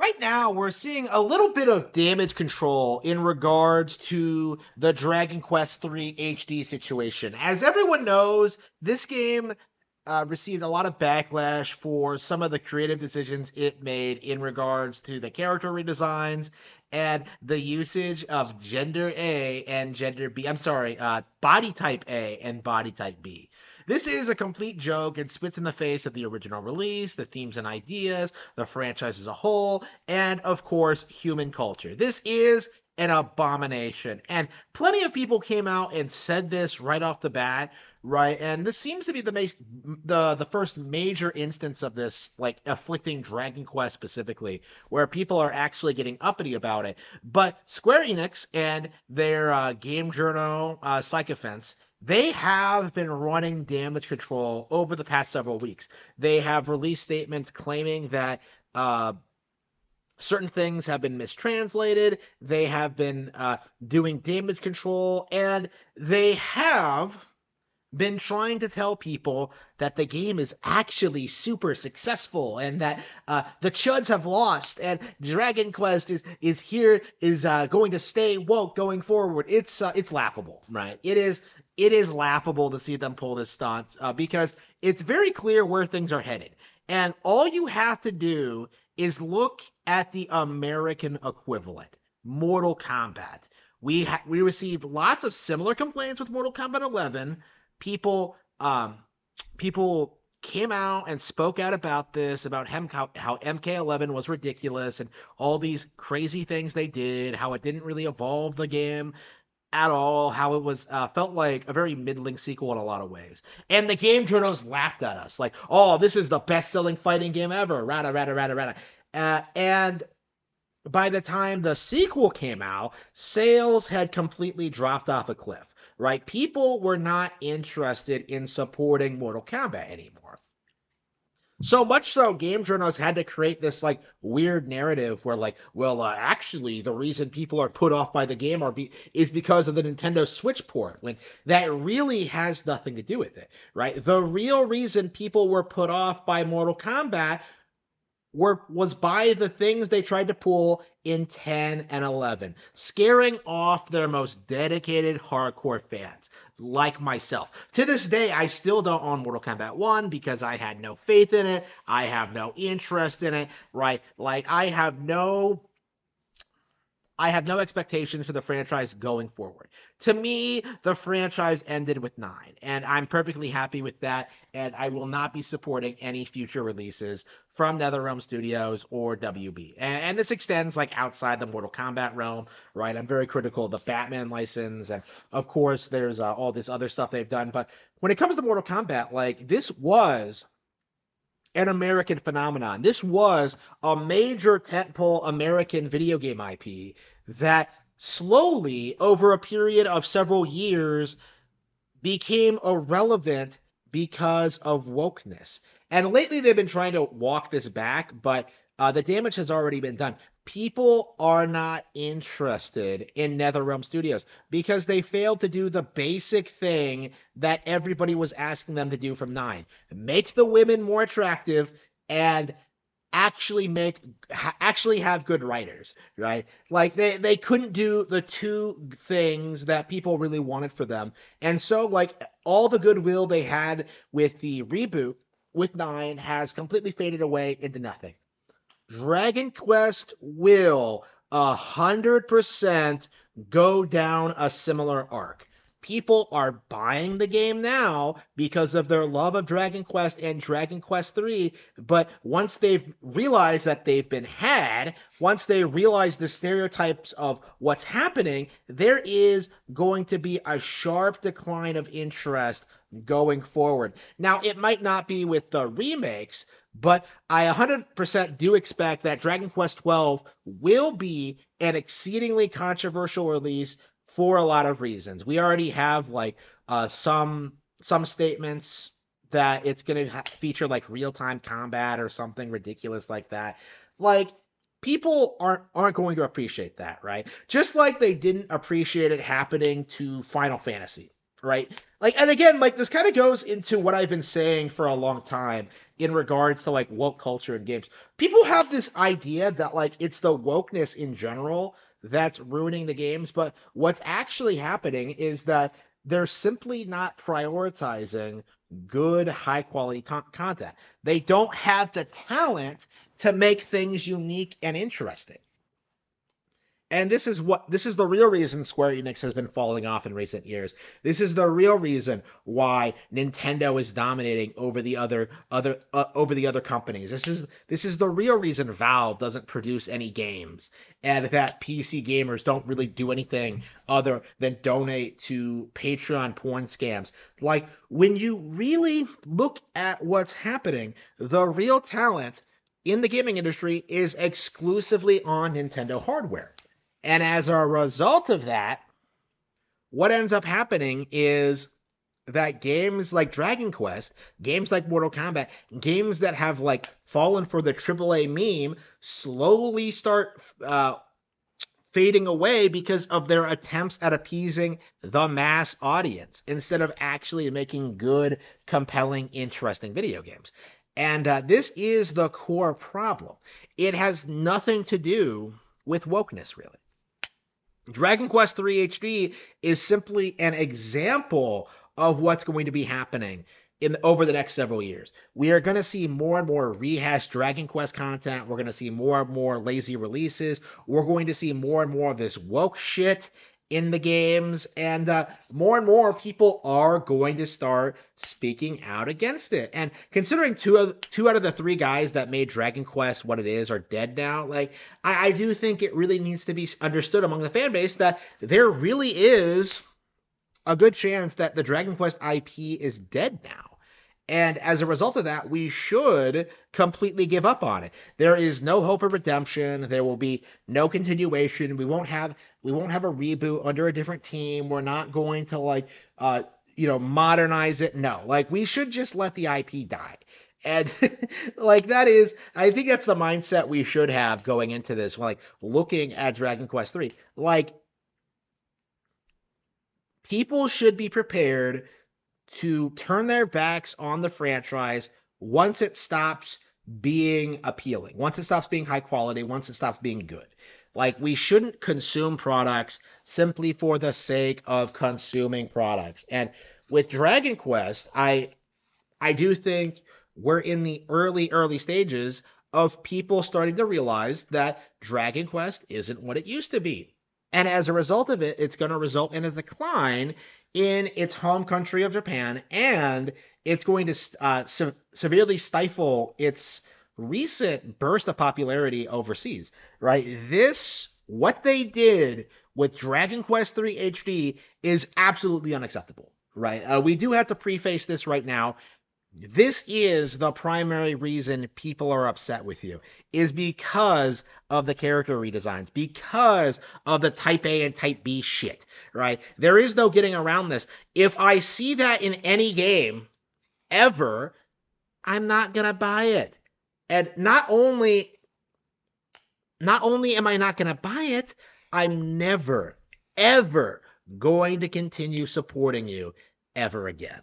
right now we're seeing a little bit of damage control in regards to the Dragon Quest III HD situation. As everyone knows, this game received a lot of backlash for some of the creative decisions it made in regards to the character redesigns and the usage of gender A and gender B. I'm sorry, body type A and body type B. This is a complete joke and spits in the face of the original release, the themes and ideas, the franchise as a whole, and of course, human culture. This is an abomination. And plenty of people came out and said this right off the bat, right? And this seems to be the first major instance of this, like afflicting Dragon Quest specifically, where people are actually getting uppity about it. But Square Enix and their game journal Sycophants, they have been running damage control over the past several weeks. They have released statements claiming that certain things have been mistranslated. They have been doing damage control, and they have been trying to tell people that the game is actually super successful and that the chuds have lost and Dragon Quest is going to stay woke going forward. It's laughable, right? It is laughable to see them pull this stunt because it's very clear where things are headed. And all you have to do is look at the American equivalent, Mortal Kombat. We received lots of similar complaints with Mortal Kombat 11. People people came out and spoke out about this, about how MK11 was ridiculous and all these crazy things they did, how it didn't really evolve the game at all, how it was felt like a very middling sequel in a lot of ways. And the game journals laughed at us, like, "Oh, this is the best-selling fighting game ever." Rada rada rada rada. And by the time the sequel came out, sales had completely dropped off a cliff, right? People were not interested in supporting Mortal Kombat anymore. So much so, game journals had to create this like weird narrative where like, well, actually, the reason people are put off by the game is because of the Nintendo Switch port, when that really has nothing to do with it, right? The real reason people were put off by Mortal Kombat was by the things they tried to pull in 10 and 11, scaring off their most dedicated hardcore fans, like myself. To this day, I still don't own Mortal Kombat 1 because I had no faith in it. I have no interest in it, right? Like, I have no expectations for the franchise going forward. To me, the franchise ended with 9, and I'm perfectly happy with that, and I will not be supporting any future releases from NetherRealm Studios or WB. And this extends like outside the Mortal Kombat realm, right? I'm very critical of the Batman license, and of course, there's all this other stuff they've done. But when it comes to Mortal Kombat, like, this was an American phenomenon. This was a major tentpole American video game IP that slowly, over a period of several years, became irrelevant because of wokeness. And lately they've been trying to walk this back, but the damage has already been done. People are not interested in NetherRealm Studios because they failed to do the basic thing that everybody was asking them to do from 9. Make the women more attractive and actually have good writers, right? Like they couldn't do the two things that people really wanted for them. And so like all the goodwill they had with the reboot with 9 has completely faded away into nothing. Dragon Quest will 100% go down a similar arc. People are buying the game now because of their love of Dragon Quest and Dragon Quest 3, but once they've realized that they've been had, once they realize the stereotypes of what's happening, there is going to be a sharp decline of interest going forward. Now, it might not be with the remakes, but I 100% do expect that Dragon Quest 12 will be an exceedingly controversial release for a lot of reasons. We already have like some statements that it's going to feature like real-time combat or something ridiculous like that. Like, people aren't going to appreciate that, right? Just like they didn't appreciate it happening to Final Fantasy, right? Like, and again, like this kind of goes into what I've been saying for a long time in regards to like woke culture in games. People have this idea that like it's the wokeness in general that's ruining the games, but what's actually happening is that they're simply not prioritizing good, high quality content. They don't have the talent to make things unique and interesting. And this is the real reason Square Enix has been falling off in recent years. This is the real reason why Nintendo is dominating over the other companies. This is the real reason Valve doesn't produce any games and that PC gamers don't really do anything other than donate to Patreon porn scams. Like when you really look at what's happening, the real talent in the gaming industry is exclusively on Nintendo hardware. And as a result of that, what ends up happening is that games like Dragon Quest, games like Mortal Kombat, games that have like fallen for the AAA meme slowly start fading away because of their attempts at appeasing the mass audience instead of actually making good, compelling, interesting video games. And this is the core problem. It has nothing to do with wokeness, really. Dragon Quest III HD is simply an example of what's going to be happening in over the next several years. We are going to see more and more rehashed Dragon Quest content. We're going to see more and more lazy releases. We're going to see more and more of this woke shit in the games, and more people are going to start speaking out against it. And considering two out of the three guys that made Dragon Quest what it is are dead now, like I do think it really needs to be understood among the fan base that there really is a good chance that the Dragon Quest IP is dead now. And as a result of that, we should completely give up on it. There is no hope of redemption. There will be no continuation. We won't have a reboot under a different team. We're not going to like modernize it. No, like we should just let the IP die. And like that is, I think that's the mindset we should have going into this, like looking at Dragon Quest 3. Like people should be prepared to turn their backs on the franchise once it stops being appealing, once it stops being high quality, once it stops being good. Like, we shouldn't consume products simply for the sake of consuming products. And with Dragon Quest, I do think we're in the early stages of people starting to realize that Dragon Quest isn't what it used to be. And as a result of it, it's going to result in a decline in its home country of Japan, and it's going to severely stifle its recent burst of popularity overseas, right? What they did with Dragon Quest III HD is absolutely unacceptable, right? We do have to preface this right now. This is the primary reason people are upset with you, is because of the character redesigns, because of the type A and type B shit, right? There is no getting around this. If I see that in any game ever, I'm not gonna buy it. And not only am I not gonna buy it, I'm never, ever going to continue supporting you ever again.